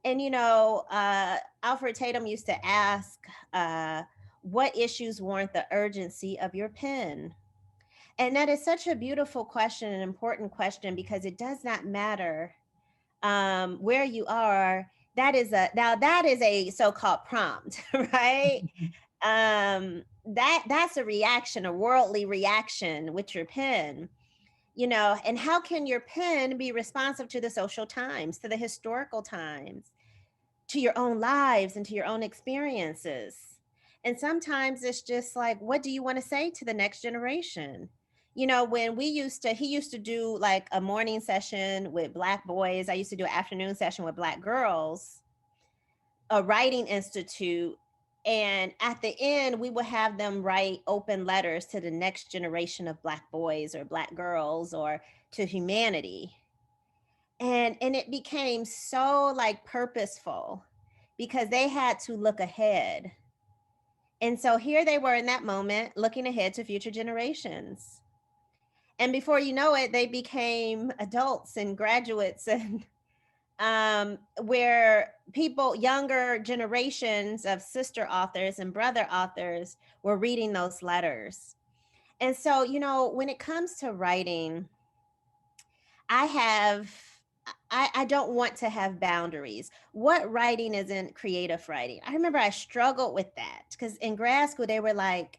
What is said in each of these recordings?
And Alfred Tatum used to ask, what issues warrant the urgency of your pen? And that is such a beautiful question, an important question, because it does not matter where you are. That is a so-called prompt, right? That's a reaction, a worldly reaction with your pen. And how can your pen be responsive to the social times, to the historical times, to your own lives and to your own experiences? And sometimes it's just like, what do you want to say to the next generation? When he used to do like a morning session with Black boys. I used to do an afternoon session with Black girls, a writing institute. And at the end, we would have them write open letters to the next generation of Black boys or Black girls or to humanity. And it became so like purposeful because they had to look ahead. And so here they were in that moment looking ahead to future generations. And before you know it, they became adults and graduates, and where people, younger generations of sister authors and brother authors, were reading those letters. And so, when it comes to writing, I have I don't want to have boundaries. What writing isn't creative writing? I remember I struggled with that because in grad school they were like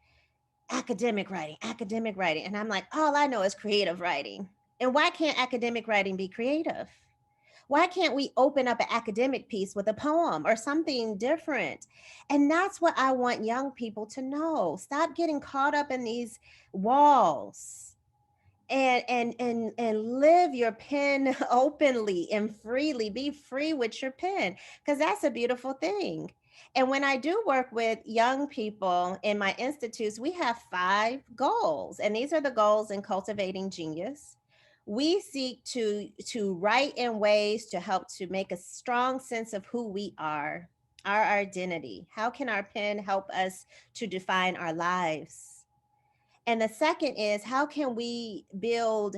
academic writing. And I'm like, all I know is creative writing. And why can't academic writing be creative? Why can't we open up an academic piece with a poem or something different? And that's what I want young people to know. Stop getting caught up in these walls, and live your pen openly and freely. Be free with your pen, because that's a beautiful thing. And when I do work with young people in my institutes, we have 5 goals, and these are the goals in cultivating genius. We seek to write in ways to help to make a strong sense of who we are, our identity. How can our pen help us to define our lives? And the second is, how can we build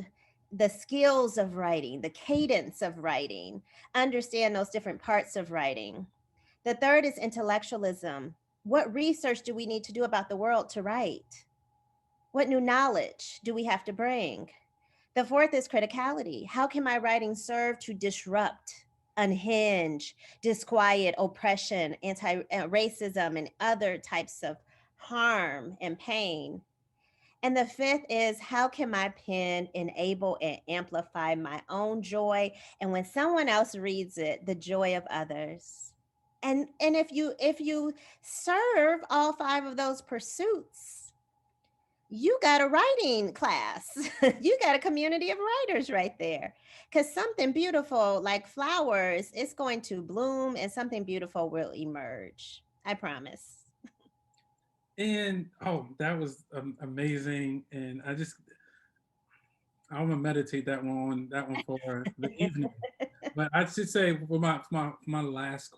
the skills of writing, the cadence of writing, understand those different parts of writing? The third is intellectualism. What research do we need to do about the world to write? What new knowledge do we have to bring? The fourth is criticality. How can my writing serve to disrupt, unhinge, disquiet, oppression, anti racism, and other types of harm and pain? And the fifth is, how can my pen enable and amplify my own joy? And when someone else reads it, the joy of others. And if you serve all 5 of those pursuits, you got a writing class. You got a community of writers right there. Because something beautiful like flowers is going to bloom and something beautiful will emerge. I promise. And oh, that was amazing. And I'm gonna meditate that one for the evening. But I should say for my last question.